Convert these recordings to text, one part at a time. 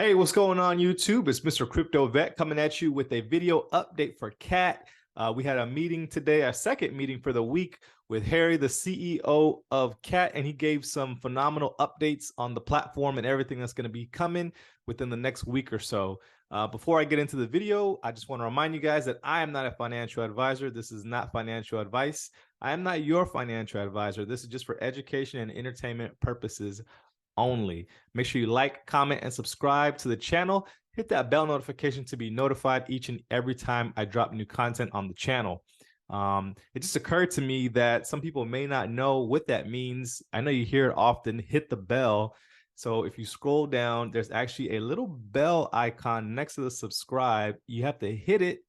Hey, what's going on YouTube? It's Mr. Crypto Vet coming at you with a video update for CAT. We had a meeting today, our second meeting for the week with Harry, the CEO of CAT, and he gave some phenomenal updates on the platform and everything that's going to be coming within the next week or so. Before I get into the video, I just want to remind you guys that I am not a financial advisor. This is not financial advice. I am not your financial advisor. This is just for education and entertainment purposes only. Make sure you like, comment, and subscribe to the channel. Hit that bell notification to be notified each and every time I drop new content on the channel. It just occurred to me that some people may not know what that means. I know you hear it often, hit the bell. So if you scroll down, there's actually a little bell icon next to the subscribe. You have to hit it,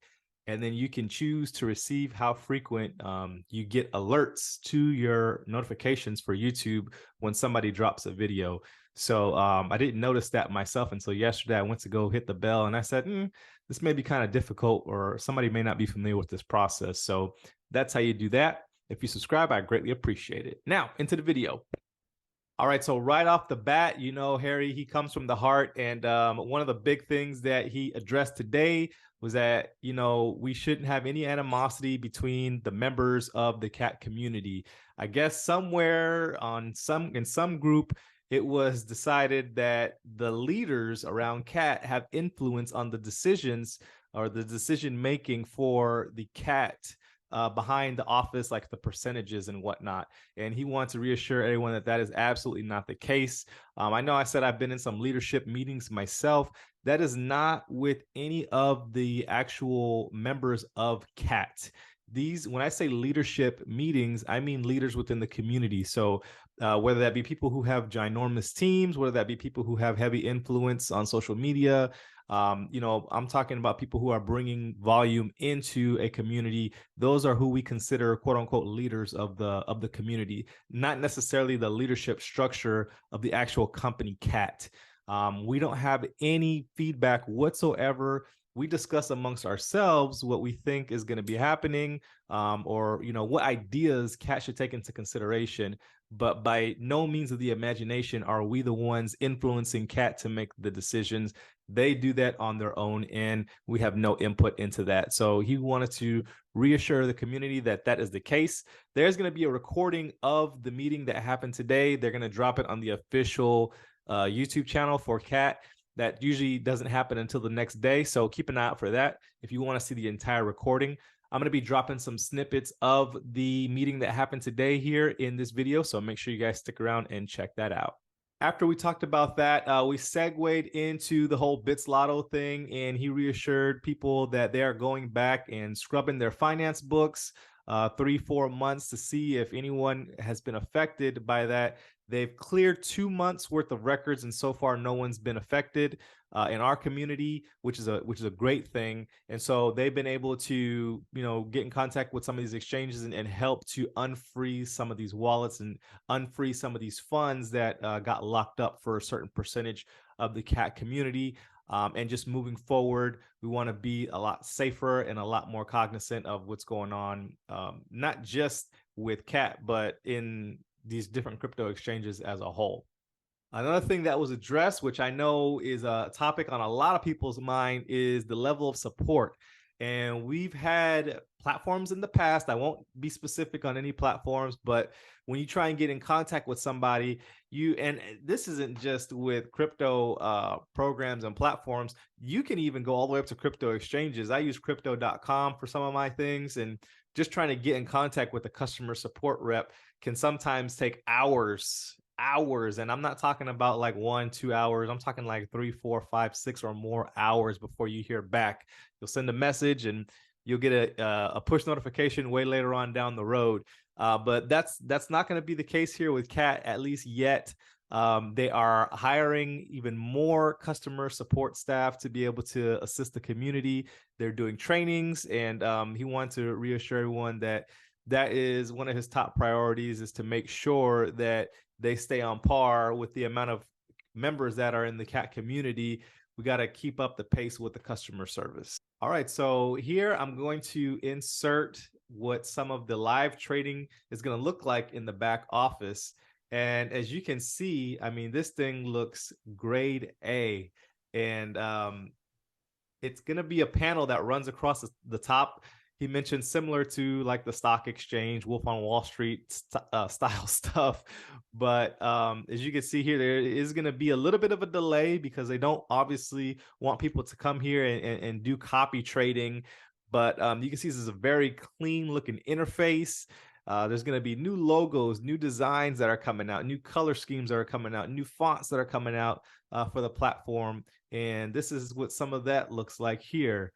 and then you can choose to receive how frequent you get alerts to your notifications for YouTube when somebody drops a video. So I didn't notice that myself until yesterday. I went to go hit the bell and I said, this may be kind of difficult, or somebody may not be familiar with this process. So that's how you do that. If you subscribe, I greatly appreciate it. Now into the video. All right, so right off the bat, you know, Harry, he comes from the heart. And one of the big things that he addressed today was that, you know, we shouldn't have any animosity between the members of the CAT community. I guess somewhere in some group, it was decided that the leaders around CAT have influence on the decisions or the decision making for the CAT behind the office, like the percentages and whatnot. And he wants to reassure everyone that that is absolutely not the case. I know I said I've been in some leadership meetings myself. That is not with any of the actual members of CAT. These, when I say leadership meetings, I mean leaders within the community. So whether that be people who have ginormous teams, whether that be people who have heavy influence on social media, you know, I'm talking about people who are bringing volume into a community. Those are who we consider quote unquote leaders of the community, not necessarily the leadership structure of the actual company CAT. We don't have any feedback whatsoever. We discuss amongst ourselves what we think is going to be happening, or, you know, what ideas CAT should take into consideration. But by no means of the imagination are we the ones influencing CAT to make the decisions. They do that on their own, and we have no input into that. So he wanted to reassure the community that that is the case. There's going to be a recording of the meeting that happened today. They're going to drop it on the official YouTube channel for CAT. That usually doesn't happen until the next day. So keep an eye out for that if you want to see the entire recording. I'm going to be dropping some snippets of the meeting that happened today here in this video. So make sure you guys stick around and check that out. After we talked about that, we segued into the whole Bits Lotto thing, and he reassured people that they are going back and scrubbing their finance books 3-4 months to see if anyone has been affected by that. They've cleared 2 months worth of records, and so far no one's been affected in our community, which is a great thing. And so they've been able to, you know, get in contact with some of these exchanges and help to unfreeze some of these wallets and unfreeze some of these funds that got locked up for a certain percentage of the CAT community. And just moving forward, we want to be a lot safer and a lot more cognizant of what's going on, not just with CAT, but in these different crypto exchanges as a whole. Another thing that was addressed, which I know is a topic on a lot of people's mind, is the level of support. And we've had platforms in the past. I won't be specific on any platforms, but when you try and get in contact with somebody, and this isn't just with crypto programs and platforms, you can even go all the way up to crypto exchanges. I use crypto.com for some of my things, and just trying to get in contact with a customer support rep can sometimes take hours. And I'm not talking about like 1-2 hours. I'm talking like 3, 4, 5, 6 or more hours before you hear back. You'll send a message and you'll get a push notification way later on down the road. But that's not going to be the case here with CAT, at least yet. They are hiring even more customer support staff to be able to assist the community. They're doing trainings, and he wanted to reassure everyone that that is one of his top priorities, is to make sure that they stay on par with the amount of members that are in the CAT community. We got to keep up the pace with the customer service. All right, so here I'm going to insert what some of the live trading is going to look like in the back office. And as you can see, I mean, this thing looks grade A. And it's going to be a panel that runs across the top. He mentioned similar to like the stock exchange, Wolf on Wall Street style stuff. But as you can see here, there is going to be a little bit of a delay because they don't obviously want people to come here and do copy trading. But you can see this is a very clean looking interface. There's going to be new logos, new designs that are coming out, new color schemes that are coming out, new fonts that are coming out for the platform. And this is what some of that looks like here.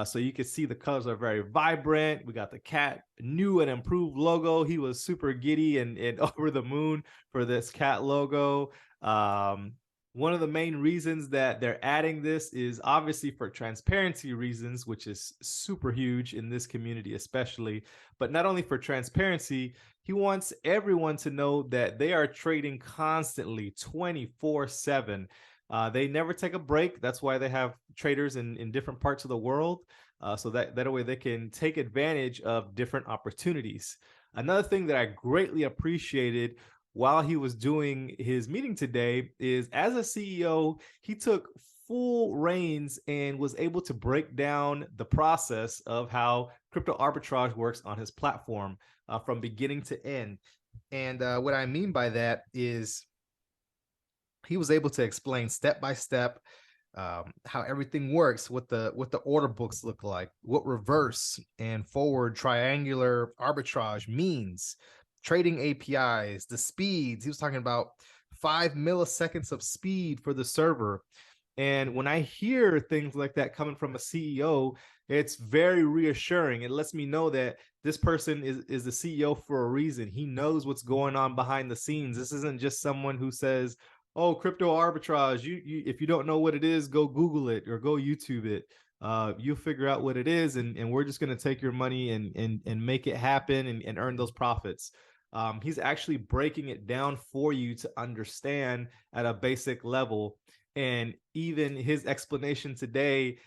So you can see the colors are very vibrant. We got the cat new and improved logo. He was super giddy and over the moon for this cat logo. One of the main reasons that they're adding this is obviously for transparency reasons, which is super huge in this community, especially, but not only for transparency, he wants everyone to know that they are trading constantly 24/7. They never take a break. That's why they have traders in different parts of the world. So that way they can take advantage of different opportunities. Another thing that I greatly appreciated while he was doing his meeting today is, as a CEO, he took full reins and was able to break down the process of how crypto arbitrage works on his platform from beginning to end. And what I mean by that is he was able to explain step by step how everything works, what the order books look like, what reverse and forward triangular arbitrage means, trading APIs, the speeds. He was talking about 5 milliseconds of speed for the server. And when I hear things like that coming from a CEO, it's very reassuring. It lets me know that this person is the CEO for a reason. He knows what's going on behind the scenes. This isn't just someone who says, oh, crypto arbitrage, you if you don't know what it is, go Google it or go YouTube it. You'll figure out what it is, and we're just going to take your money and make it happen and earn those profits. He's actually breaking it down for you to understand at a basic level. And even his explanation today,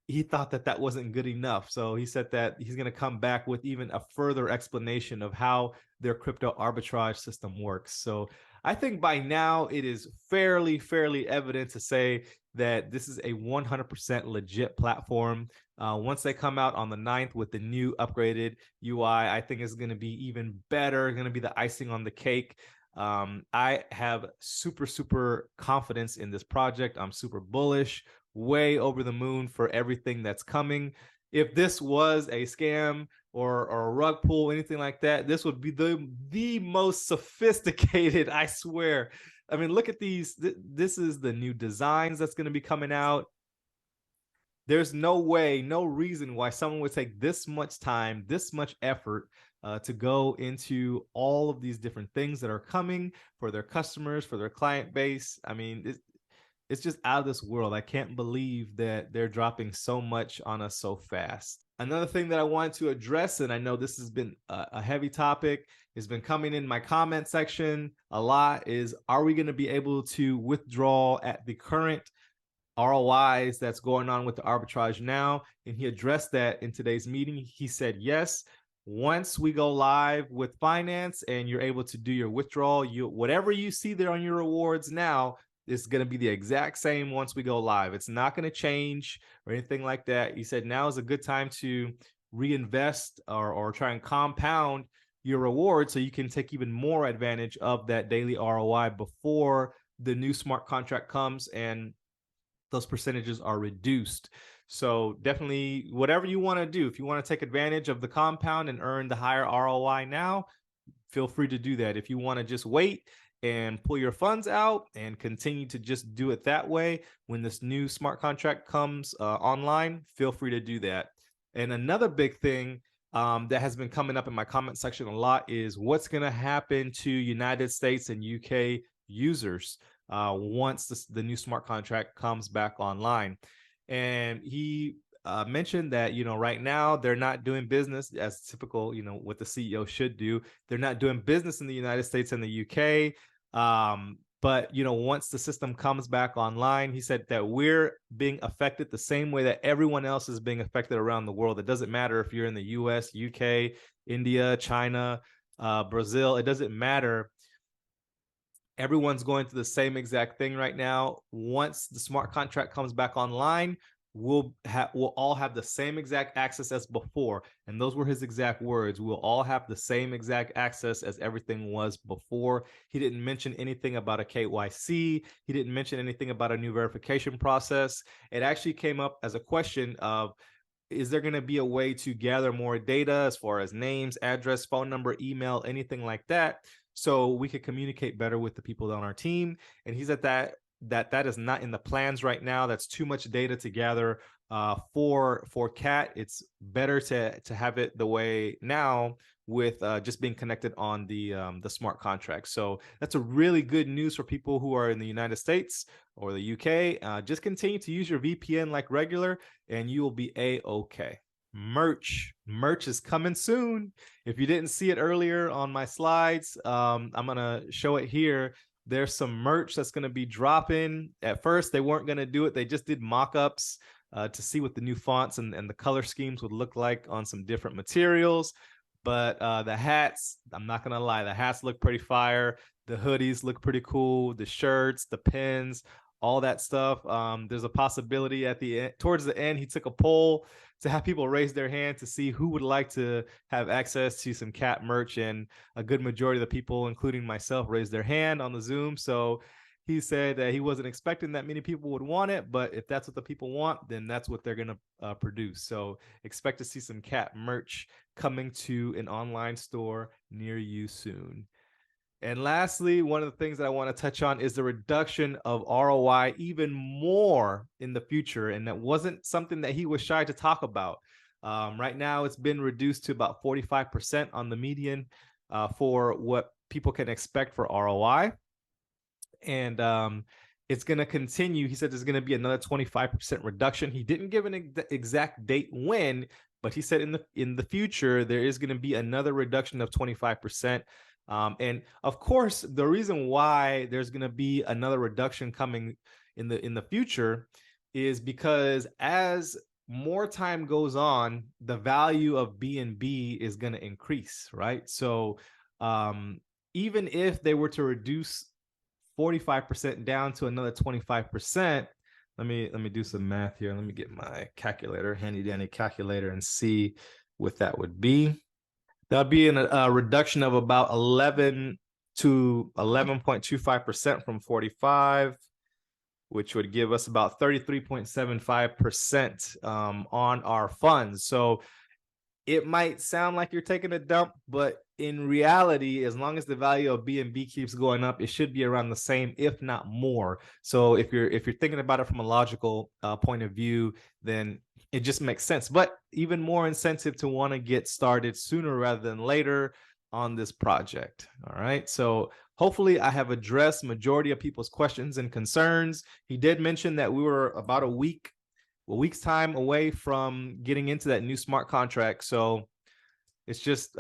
he thought that that wasn't good enough. So he said that he's going to come back with even a further explanation of how their crypto arbitrage system works. So I think by now it is fairly evident to say that this is a 100% legit platform. Once they come out on the 9th with the new upgraded UI, I think it's going to be even better. It's going to be the icing on the cake. I have super confidence in this project. I'm super bullish, way over the moon for everything that's coming. If this was a scam or a rug pull, anything like that, this would be the most sophisticated, I swear. I mean, look at these. This is the new designs that's going to be coming out. There's no way, no reason why someone would take this much time, this much effort to go into all of these different things that are coming for their customers, for their client base. I mean, it's just out of this world. I can't believe that they're dropping so much on us so fast. Another thing that I wanted to address, and I know this has been a heavy topic, has been coming in my comment section a lot, is are we going to be able to withdraw at the current ROIs that's going on with the arbitrage now? And he addressed that in today's meeting. He said, yes, once we go live with finance and you're able to do your withdrawal, whatever you see there on your rewards now, it's going to be the exact same once we go live. It's not going to change or anything like that. He said now is a good time to reinvest or try and compound your reward so you can take even more advantage of that daily ROI before the new smart contract comes and those percentages are reduced. So definitely whatever you want to do, if you want to take advantage of the compound and earn the higher ROI now, feel free to do that. If you want to just wait and pull your funds out and continue to just do it that way, when this new smart contract comes online, feel free to do that. And another big thing that has been coming up in my comment section a lot is what's going to happen to United States and UK users once the new smart contract comes back online. And he mentioned that, right now they're not doing business as typical, what the CEO should do. They're not doing business in the United States and the UK. But, once the system comes back online, he said that we're being affected the same way that everyone else is being affected around the world. It doesn't matter if you're in the US, UK, India, China, Brazil, it doesn't matter. Everyone's going through the same exact thing right now. Once the smart contract comes back online, we'll all have the same exact access as before. And those were his exact words. We'll all have the same exact access as everything was before. He didn't mention anything about a KYC. He didn't mention anything about a new verification process. It actually came up as a question of, is there going to be a way to gather more data as far as names, address, phone number, email, anything like that, so we could communicate better with the people on our team? And he said that is not in the plans right now. That's too much data to gather for CAT. It's better to have it the way now with just being connected on the smart contract. So that's a really good news for people who are in the United States or the UK. Just continue to use your VPN like regular, and you will be a-okay. Merch is coming soon. If you didn't see it earlier on my slides, I'm gonna show it here. There's some merch that's going to be dropping. At first, they weren't going to do it. They just did mock-ups to see what the new fonts and the color schemes would look like on some different materials. But the hats, I'm not going to lie, the hats look pretty fire. The hoodies look pretty cool. The shirts, the pins, all that stuff. There's a possibility at the end, towards the end, he took a poll to have people raise their hand to see who would like to have access to some CAT merch, and a good majority of the people, including myself, raised their hand on the Zoom. So he said that he wasn't expecting that many people would want it, but if that's what the people want, then that's what they're going to produce. So expect to see some CAT merch coming to an online store near you soon. And lastly, one of the things that I want to touch on is the reduction of ROI even more in the future. And that wasn't something that he was shy to talk about. Right now, it's been reduced to about 45% on the median for what people can expect for ROI. And it's going to continue. He said there's going to be another 25% reduction. He didn't give an exact date when, but he said in the future, there is going to be another reduction of 25%. And of course, the reason why there's going to be another reduction coming in the future is because as more time goes on, the value of BNB is going to increase, right? So even if they were to reduce 45% down to another 25%, let me do some math here. Let me get my calculator, handy dandy calculator, and see what that would be. That'd be a reduction of about 11 to 11.25% from 45, which would give us about 33.75% on our funds. So it might sound like you're taking a dump, but in reality, as long as the value of BNB keeps going up, it should be around the same, if not more. So if you're thinking about it from a logical point of view, then it just makes sense. But even more incentive to want to get started sooner rather than later on this project. All right. So hopefully I have addressed majority of people's questions and concerns. He did mention that we were about a week's time away from getting into that new smart contract. So it's just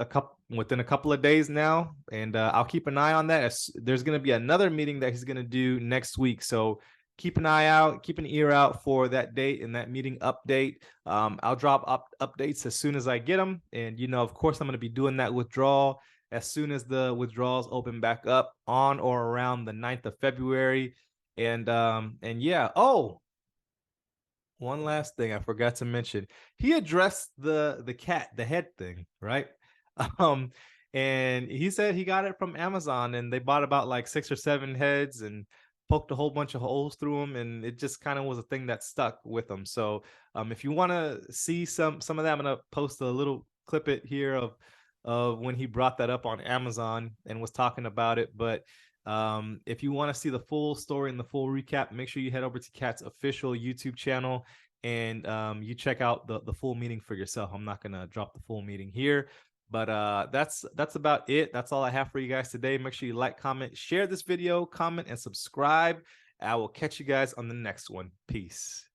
within a couple of days now, and I'll keep an eye on that. There's going to be another meeting that he's going to do next week. So keep an eye out, keep an ear out for that date and that meeting update. I'll drop updates as soon as I get them. And, of course, I'm going to be doing that withdrawal as soon as the withdrawals open back up on or around the 9th of February. And yeah. Oh, one last thing I forgot to mention. He addressed the head thing, right? And he said he got it from Amazon, and they bought about like 6 or 7 heads and poked a whole bunch of holes through them, and it just kind of was a thing that stuck with them. So if you want to see some of that, I'm gonna post a little clip it here of when he brought that up on Amazon and was talking about it. But if you want to see the full story and the full recap, make sure you head over to Cat's official YouTube channel and you check out the full meeting for yourself. I'm not gonna drop the full meeting here, but that's about it. That's all I have for you guys today. Make sure you like, comment, share this video, comment, and subscribe. I will catch you guys on the next one. Peace.